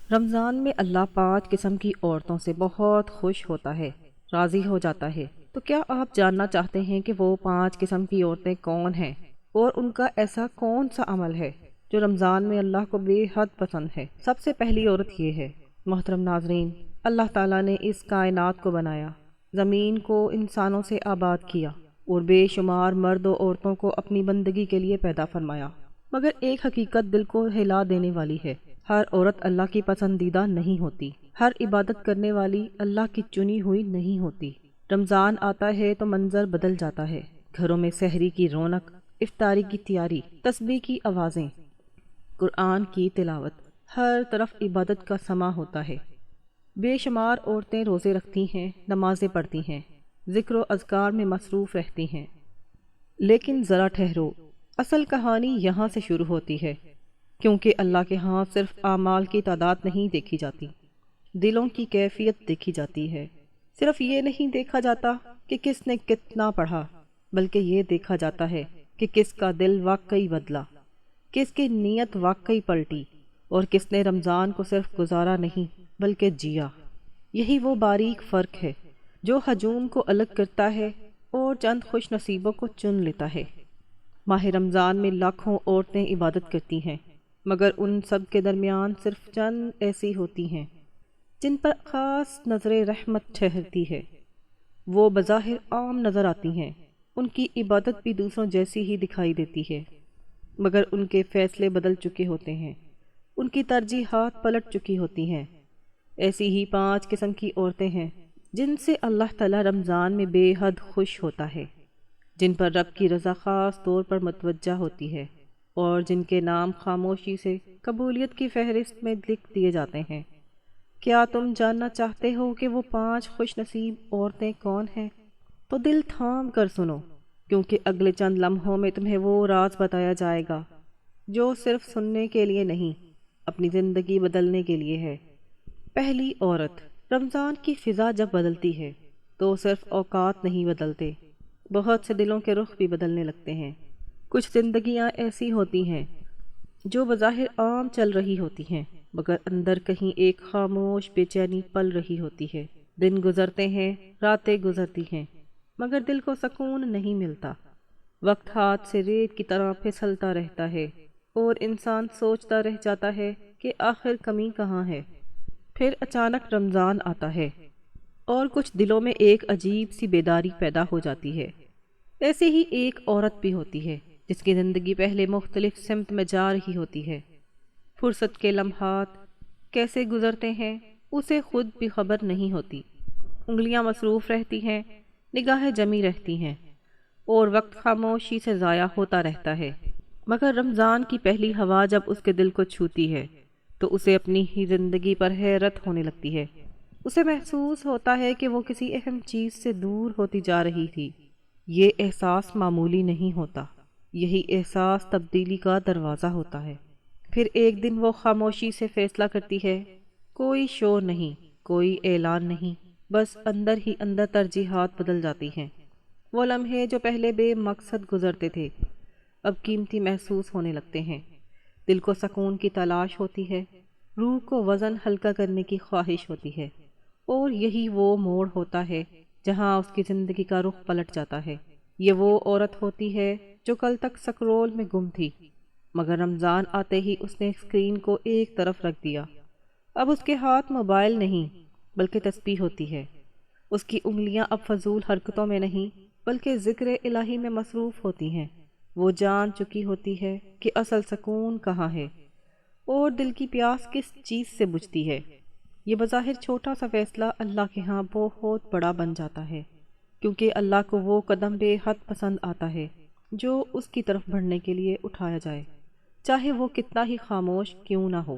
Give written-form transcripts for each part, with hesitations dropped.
رمضان میں اللہ 5 قسم کی عورتوں سے بہت خوش ہوتا ہے، راضی ہو جاتا ہے۔ تو کیا آپ جاننا چاہتے ہیں کہ وہ 5 قسم کی عورتیں کون ہیں اور ان کا ایسا کون سا عمل ہے جو رمضان میں اللہ کو بے حد پسند ہے؟ سب سے پہلی عورت یہ ہے۔ محترم ناظرین، اللہ تعالیٰ نے اس کائنات کو بنایا، زمین کو انسانوں سے آباد کیا اور بے شمار مرد و عورتوں کو اپنی بندگی کے لیے پیدا فرمایا، مگر ایک حقیقت دل کو ہلا دینے والی ہے۔ ہر عورت اللہ کی پسندیدہ نہیں ہوتی، ہر عبادت کرنے والی اللہ کی چنی ہوئی نہیں ہوتی۔ رمضان آتا ہے تو منظر بدل جاتا ہے، گھروں میں سحری کی رونق، افطاری کی تیاری، تسبیح کی آوازیں، قرآن کی تلاوت، ہر طرف عبادت کا سماں ہوتا ہے۔ بے شمار عورتیں روزے رکھتی ہیں، نمازیں پڑھتی ہیں، ذکر و اذکار میں مصروف رہتی ہیں۔ لیکن ذرا ٹھہرو، اصل کہانی یہاں سے شروع ہوتی ہے، کیونکہ اللہ کے ہاں صرف اعمال کی تعداد نہیں دیکھی جاتی، دلوں کی کیفیت دیکھی جاتی ہے۔ صرف یہ نہیں دیکھا جاتا کہ کس نے کتنا پڑھا، بلکہ یہ دیکھا جاتا ہے کہ کس کا دل واقعی بدلا، کس کی نیت واقعی پلٹی، اور کس نے رمضان کو صرف گزارا نہیں بلکہ جیا۔ یہی وہ باریک فرق ہے جو ہجوم کو الگ کرتا ہے اور چند خوش نصیبوں کو چن لیتا ہے۔ ماہ رمضان میں لاکھوں عورتیں عبادت کرتی ہیں، مگر ان سب کے درمیان صرف چند ایسی ہوتی ہیں جن پر خاص نظر رحمت ٹھہرتی ہے۔ وہ بظاہر عام نظر آتی ہیں، ان کی عبادت بھی دوسروں جیسی ہی دکھائی دیتی ہے، مگر ان کے فیصلے بدل چکے ہوتے ہیں، ان کی ترجیحات پلٹ چکی ہوتی ہیں۔ ایسی ہی 5 قسم کی عورتیں ہیں جن سے اللہ تعالی رمضان میں بے حد خوش ہوتا ہے، جن پر رب کی رضا خاص طور پر متوجہ ہوتی ہے، اور جن کے نام خاموشی سے قبولیت کی فہرست میں لکھ دیے جاتے ہیں۔ کیا تم جاننا چاہتے ہو کہ وہ 5 خوش نصیب عورتیں کون ہیں؟ تو دل تھام کر سنو، کیونکہ اگلے چند لمحوں میں تمہیں وہ راز بتایا جائے گا جو صرف سننے کے لیے نہیں، اپنی زندگی بدلنے کے لیے ہے۔ پہلی عورت۔ رمضان کی فضا جب بدلتی ہے تو صرف اوقات نہیں بدلتے، بہت سے دلوں کے رخ بھی بدلنے لگتے ہیں۔ کچھ زندگیاں ایسی ہوتی ہیں جو بظاہر عام چل رہی ہوتی ہیں، مگر اندر کہیں ایک خاموش بے چینی پل رہی ہوتی ہے۔ دن گزرتے ہیں، راتیں گزرتی ہیں، مگر دل کو سکون نہیں ملتا۔ وقت ہاتھ سے ریت کی طرح پھسلتا رہتا ہے اور انسان سوچتا رہ جاتا ہے کہ آخر کمی کہاں ہے۔ پھر اچانک رمضان آتا ہے اور کچھ دلوں میں ایک عجیب سی بیداری پیدا ہو جاتی ہے۔ ایسے ہی ایک عورت بھی ہوتی ہے جس کی زندگی پہلے مختلف سمت میں جا رہی ہوتی ہے۔ فرصت کے لمحات کیسے گزرتے ہیں اسے خود بھی خبر نہیں ہوتی، انگلیاں مصروف رہتی ہیں، نگاہیں جمی رہتی ہیں، اور وقت خاموشی سے ضائع ہوتا رہتا ہے۔ مگر رمضان کی پہلی ہوا جب اس کے دل کو چھوتی ہے تو اسے اپنی ہی زندگی پر حیرت ہونے لگتی ہے۔ اسے محسوس ہوتا ہے کہ وہ کسی اہم چیز سے دور ہوتی جا رہی تھی۔ یہ احساس معمولی نہیں ہوتا، یہی احساس تبدیلی کا دروازہ ہوتا ہے۔ پھر ایک دن وہ خاموشی سے فیصلہ کرتی ہے، کوئی شور نہیں، کوئی اعلان نہیں، بس اندر ہی اندر ترجیحات بدل جاتی ہیں۔ وہ لمحے جو پہلے بے مقصد گزرتے تھے اب قیمتی محسوس ہونے لگتے ہیں۔ دل کو سکون کی تلاش ہوتی ہے، روح کو وزن ہلکا کرنے کی خواہش ہوتی ہے، اور یہی وہ موڑ ہوتا ہے جہاں اس کی زندگی کا رخ پلٹ جاتا ہے۔ یہ وہ عورت ہوتی ہے جو کل تک سکرول میں گم تھی، مگر رمضان آتے ہی اس نے اسکرین کو ایک طرف رکھ دیا۔ اب اس کے ہاتھ موبائل نہیں بلکہ تسبیح ہوتی ہے، اس کی انگلیاں اب فضول حرکتوں میں نہیں بلکہ ذکر الہی میں مصروف ہوتی ہیں۔ وہ جان چکی ہوتی ہے کہ اصل سکون کہاں ہے اور دل کی پیاس کس چیز سے بجھتی ہے۔ یہ بظاہر چھوٹا سا فیصلہ اللہ کے ہاں بہت بڑا بن جاتا ہے، کیونکہ اللہ کو وہ قدم بے حد پسند آتا ہے جو اس کی طرف بڑھنے کے لیے اٹھایا جائے، چاہے وہ کتنا ہی خاموش کیوں نہ ہو۔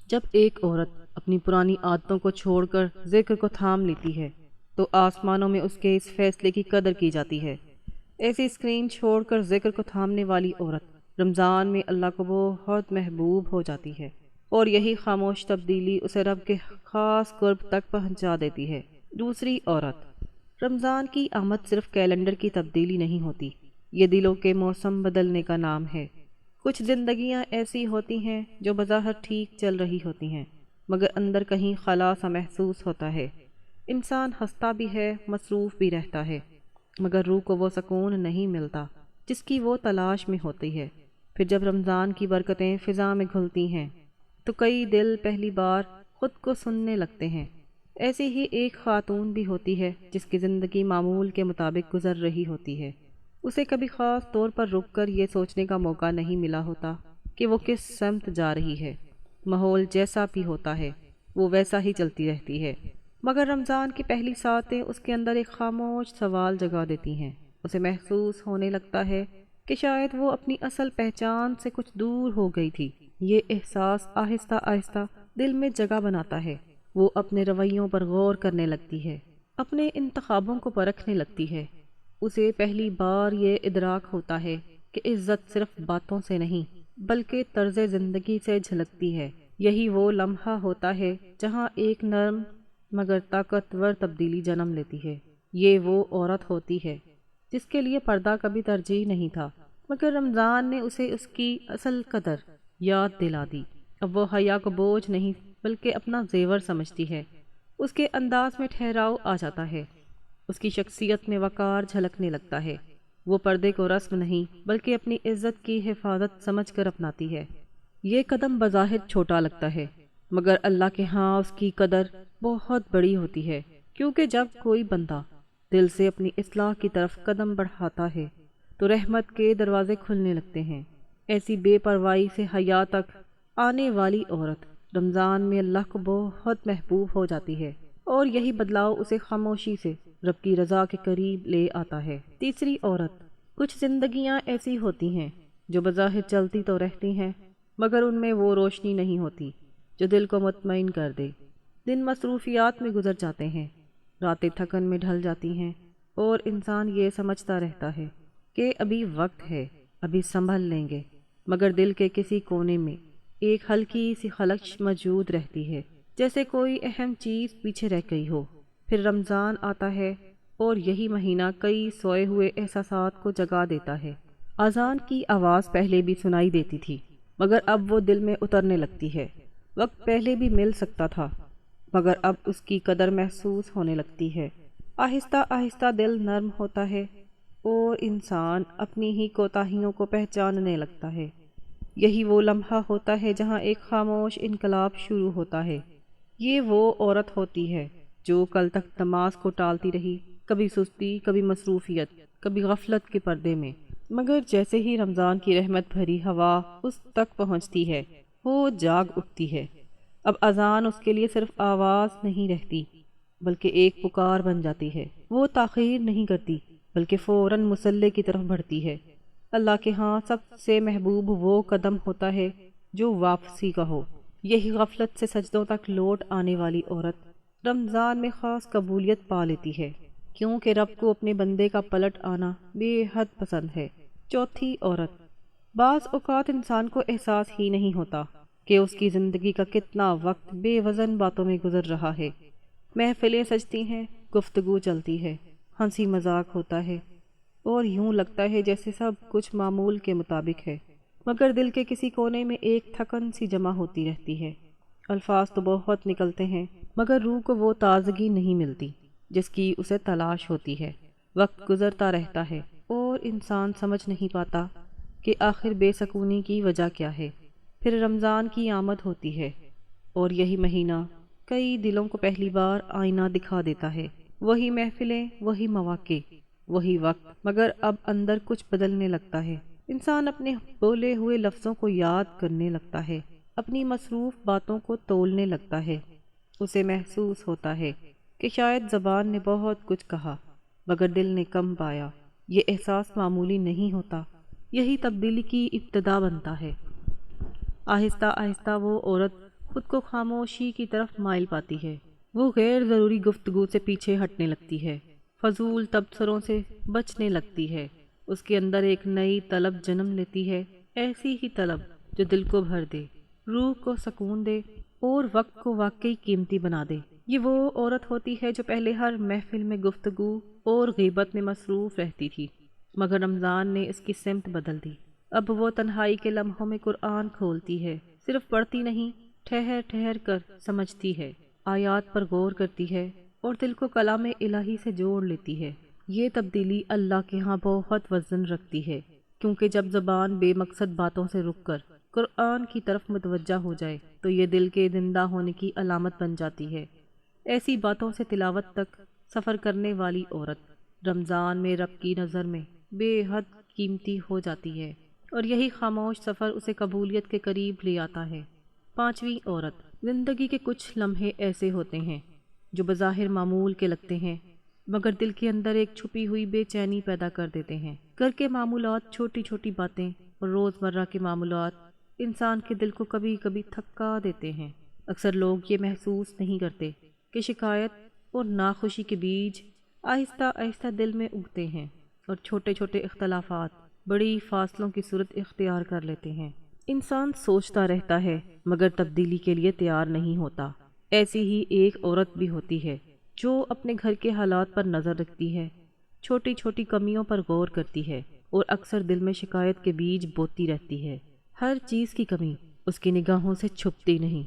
جب ایک عورت اپنی پرانی عادتوں کو چھوڑ کر ذکر کو تھام لیتی ہے تو آسمانوں میں اس کے اس فیصلے کی قدر کی جاتی ہے۔ ایسی اسکرین چھوڑ کر ذکر کو تھامنے والی عورت رمضان میں اللہ کو بہت محبوب ہو جاتی ہے، اور یہی خاموش تبدیلی اسے رب کے خاص قرب تک پہنچا دیتی ہے۔ دوسری عورت۔ رمضان کی آمد صرف کیلنڈر کی تبدیلی نہیں ہوتی، یہ دلوں کے موسم بدلنے کا نام ہے۔ کچھ زندگیاں ایسی ہوتی ہیں جو بظاہر ٹھیک چل رہی ہوتی ہیں، مگر اندر کہیں خلا سا محسوس ہوتا ہے۔ انسان ہنستا بھی ہے، مصروف بھی رہتا ہے، مگر روح کو وہ سکون نہیں ملتا جس کی وہ تلاش میں ہوتی ہے۔ پھر جب رمضان کی برکتیں فضا میں گھلتی ہیں تو کئی دل پہلی بار خود کو سننے لگتے ہیں۔ ایسی ہی ایک خاتون بھی ہوتی ہے جس کی زندگی معمول کے مطابق گزر رہی ہوتی ہے۔ اسے کبھی خاص طور پر رک کر یہ سوچنے کا موقع نہیں ملا ہوتا کہ وہ کس سمت جا رہی ہے۔ ماحول جیسا بھی ہوتا ہے وہ ویسا ہی چلتی رہتی ہے، مگر رمضان کی پہلی ساعتیں اس کے اندر ایک خاموش سوال جگا دیتی ہیں۔ اسے محسوس ہونے لگتا ہے کہ شاید وہ اپنی اصل پہچان سے کچھ دور ہو گئی تھی۔ یہ احساس آہستہ آہستہ دل میں جگہ بناتا ہے۔ وہ اپنے رویوں پر غور کرنے لگتی ہے، اپنے انتخابوں کو پرکھنے لگتی ہے۔ اسے پہلی بار یہ ادراک ہوتا ہے کہ عزت صرف باتوں سے نہیں بلکہ طرز زندگی سے جھلکتی ہے۔ یہی وہ لمحہ ہوتا ہے جہاں ایک نرم مگر طاقتور تبدیلی جنم لیتی ہے۔ یہ وہ عورت ہوتی ہے جس کے لیے پردہ کبھی ترجیح نہیں تھا، مگر رمضان نے اسے اس کی اصل قدر یاد دلا دی۔ اب وہ حیا کو بوجھ نہیں بلکہ اپنا زیور سمجھتی ہے۔ اس کے انداز میں ٹھہراؤ آ جاتا ہے، اس کی شخصیت میں وقار جھلکنے لگتا ہے۔ وہ پردے کو رسم نہیں بلکہ اپنی عزت کی حفاظت سمجھ کر اپناتی ہے۔ یہ قدم بظاہر چھوٹا لگتا ہے، مگر اللہ کے ہاں اس کی قدر بہت بڑی ہوتی ہے، کیونکہ جب کوئی بندہ دل سے اپنی اصلاح کی طرف قدم بڑھاتا ہے تو رحمت کے دروازے کھلنے لگتے ہیں۔ ایسی بے پرواہی سے حیا تک آنے والی عورت رمضان میں اللہ کو بہت محبوب ہو جاتی ہے، اور یہی بدلاؤ اسے خاموشی سے رب کی رضا کے قریب لے آتا ہے۔ تیسری عورت۔ کچھ زندگیاں ایسی ہوتی ہیں جو بظاہر چلتی تو رہتی ہیں، مگر ان میں وہ روشنی نہیں ہوتی جو دل کو مطمئن کر دے۔ دن مصروفیات میں گزر جاتے ہیں، راتیں تھکن میں ڈھل جاتی ہیں، اور انسان یہ سمجھتا رہتا ہے کہ ابھی وقت ہے، ابھی سنبھل لیں گے، مگر دل کے کسی کونے میں ایک ہلکی سی خلش موجود رہتی ہے، جیسے کوئی اہم چیز پیچھے رہ گئی ہو۔ پھر رمضان آتا ہے اور یہی مہینہ کئی سوئے ہوئے احساسات کو جگا دیتا ہے۔ اذان کی آواز پہلے بھی سنائی دیتی تھی، مگر اب وہ دل میں اترنے لگتی ہے۔ وقت پہلے بھی مل سکتا تھا، مگر اب اس کی قدر محسوس ہونے لگتی ہے۔ آہستہ آہستہ دل نرم ہوتا ہے اور انسان اپنی ہی کوتاہیوں کو پہچاننے لگتا ہے۔ یہی وہ لمحہ ہوتا ہے جہاں ایک خاموش انقلاب شروع ہوتا ہے۔ یہ وہ عورت ہوتی ہے جو کل تک نماز کو ٹالتی رہی، کبھی سستی، کبھی مصروفیت، کبھی غفلت کے پردے میں، مگر جیسے ہی رمضان کی رحمت بھری ہوا اس تک پہنچتی ہے وہ جاگ اٹھتی ہے۔ اب اذان اس کے لیے صرف آواز نہیں رہتی بلکہ ایک پکار بن جاتی ہے۔ وہ تاخیر نہیں کرتی بلکہ فوراً مصلی کی طرف بڑھتی ہے۔ اللہ کے ہاں سب سے محبوب وہ قدم ہوتا ہے جو واپسی کا ہو۔ یہی غفلت سے سجدوں تک لوٹ آنے والی عورت رمضان میں خاص قبولیت پا لیتی ہے، کیونکہ رب کو اپنے بندے کا پلٹ آنا بے حد پسند ہے۔ چوتھی عورت۔ بعض اوقات انسان کو احساس ہی نہیں ہوتا کہ اس کی زندگی کا کتنا وقت بے وزن باتوں میں گزر رہا ہے۔ محفلیں سجتی ہیں، گفتگو چلتی ہے، ہنسی مذاق ہوتا ہے، اور یوں لگتا ہے جیسے سب کچھ معمول کے مطابق ہے، مگر دل کے کسی کونے میں ایک تھکن سی جمع ہوتی رہتی ہے۔ الفاظ تو بہت نکلتے ہیں، مگر روح کو وہ تازگی نہیں ملتی جس کی اسے تلاش ہوتی ہے۔ وقت گزرتا رہتا ہے اور انسان سمجھ نہیں پاتا کہ آخر بے سکونی کی وجہ کیا ہے۔ پھر رمضان کی آمد ہوتی ہے اور یہی مہینہ کئی دلوں کو پہلی بار آئینہ دکھا دیتا ہے۔ وہی محفلیں، وہی مواقع، وہی وقت، مگر اب اندر کچھ بدلنے لگتا ہے۔ انسان اپنے بولے ہوئے لفظوں کو یاد کرنے لگتا ہے، اپنی مصروف باتوں کو تولنے لگتا ہے۔ اسے محسوس ہوتا ہے کہ شاید زبان نے بہت کچھ کہا مگر دل نے کم پایا۔ یہ احساس معمولی نہیں ہوتا، یہی تبدیلی کی ابتدا بنتا ہے۔ آہستہ آہستہ وہ عورت خود کو خاموشی کی طرف مائل پاتی ہے۔ وہ غیر ضروری گفتگو سے پیچھے ہٹنے لگتی ہے، فضول تبصروں سے بچنے لگتی ہے۔ اس کے اندر ایک نئی طلب جنم لیتی ہے، ایسی ہی طلب جو دل کو بھر دے، روح کو سکون دے اور وقت کو واقعی قیمتی بنا دے۔ یہ وہ عورت ہوتی ہے جو پہلے ہر محفل میں گفتگو اور غیبت میں مصروف رہتی تھی، مگر رمضان نے اس کی سمت بدل دی۔ اب وہ تنہائی کے لمحوں میں قرآن کھولتی ہے، صرف پڑھتی نہیں ٹھہر ٹھہر کر سمجھتی ہے، آیات پر غور کرتی ہے اور دل کو کلام الہی سے جوڑ لیتی ہے۔ یہ تبدیلی اللہ کے ہاں بہت وزن رکھتی ہے، کیونکہ جب زبان بے مقصد باتوں سے رک کر قرآن کی طرف متوجہ ہو جائے تو یہ دل کے زندہ ہونے کی علامت بن جاتی ہے۔ ایسی باتوں سے تلاوت تک سفر کرنے والی عورت رمضان میں رب کی نظر میں بے حد قیمتی ہو جاتی ہے، اور یہی خاموش سفر اسے قبولیت کے قریب لے آتا ہے۔ پانچویں عورت، زندگی کے کچھ لمحے ایسے ہوتے ہیں جو بظاہر معمول کے لگتے ہیں، مگر دل کے اندر ایک چھپی ہوئی بے چینی پیدا کر دیتے ہیں۔ گھر کے معمولات، چھوٹی چھوٹی باتیں اور روزمرہ کے معمولات انسان کے دل کو کبھی کبھی تھکا دیتے ہیں۔ اکثر لوگ یہ محسوس نہیں کرتے کہ شکایت اور ناخوشی کے بیج آہستہ آہستہ دل میں اگتے ہیں، اور چھوٹے چھوٹے اختلافات بڑی فاصلوں کی صورت اختیار کر لیتے ہیں۔ انسان سوچتا رہتا ہے مگر تبدیلی کے لیے تیار نہیں ہوتا۔ ایسی ہی ایک عورت بھی ہوتی ہے جو اپنے گھر کے حالات پر نظر رکھتی ہے، چھوٹی چھوٹی کمیوں پر غور کرتی ہے اور اکثر دل میں شکایت کے بیج بوتی رہتی ہے۔ ہر چیز کی کمی اس کی نگاہوں سے چھپتی نہیں،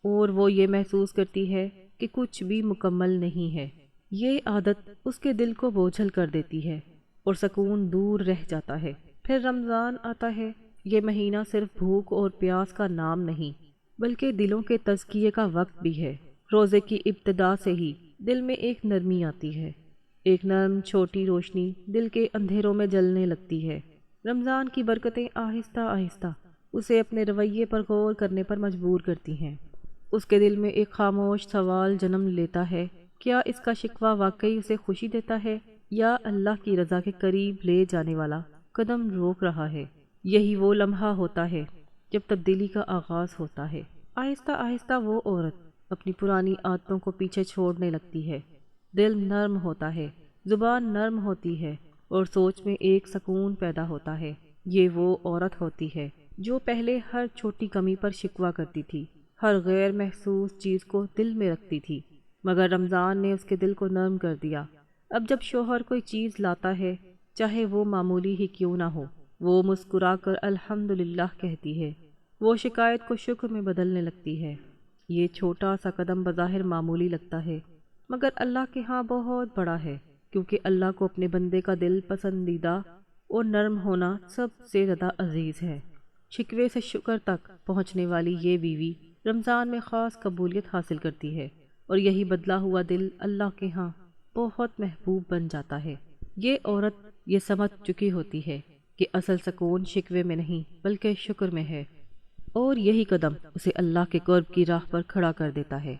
اور وہ یہ محسوس کرتی ہے کہ کچھ بھی مکمل نہیں ہے۔ یہ عادت اس کے دل کو بوجھل کر دیتی ہے اور سکون دور رہ جاتا ہے۔ پھر رمضان آتا ہے۔ یہ مہینہ صرف بھوک اور پیاس کا نام نہیں، بلکہ دلوں کے تزکیے کا وقت بھی ہے۔ روزے کی ابتدا سے ہی دل میں ایک نرمی آتی ہے، ایک نرم چھوٹی روشنی دل کے اندھیروں میں جلنے لگتی ہے۔ رمضان کی برکتیں آہستہ آہستہ اسے اپنے رویے پر غور کرنے پر مجبور کرتی ہیں۔ اس کے دل میں ایک خاموش سوال جنم لیتا ہے، کیا اس کا شکوہ واقعی اسے خوشی دیتا ہے یا اللہ کی رضا کے قریب لے جانے والا قدم روک رہا ہے؟ یہی وہ لمحہ ہوتا ہے جب تبدیلی کا آغاز ہوتا ہے۔ آہستہ آہستہ وہ عورت اپنی پرانی عادتوں کو پیچھے چھوڑنے لگتی ہے۔ دل نرم ہوتا ہے، زبان نرم ہوتی ہے، اور سوچ میں ایک سکون پیدا ہوتا ہے۔ یہ وہ عورت ہوتی ہے جو پہلے ہر چھوٹی کمی پر شکوہ کرتی تھی، ہر غیر محسوس چیز کو دل میں رکھتی تھی، مگر رمضان نے اس کے دل کو نرم کر دیا۔ اب جب شوہر کوئی چیز لاتا ہے، چاہے وہ معمولی ہی کیوں نہ ہو، وہ مسکرا کر الحمدللہ کہتی ہے، وہ شکایت کو شکر میں بدلنے لگتی ہے۔ یہ چھوٹا سا قدم بظاہر معمولی لگتا ہے، مگر اللہ کے ہاں بہت بڑا ہے، کیونکہ اللہ کو اپنے بندے کا دل پسندیدہ اور نرم ہونا سب سے زیادہ عزیز ہے۔ شکوے سے شکر تک پہنچنے والی یہ بیوی رمضان میں خاص قبولیت حاصل کرتی ہے، اور یہی بدلا ہوا دل اللہ کے ہاں بہت محبوب بن جاتا ہے۔ یہ عورت یہ سمجھ چکی ہوتی ہے کہ اصل سکون شکوے میں نہیں بلکہ شکر میں ہے، اور یہی قدم اسے اللہ کے قرب کی راہ پر کھڑا کر دیتا ہے۔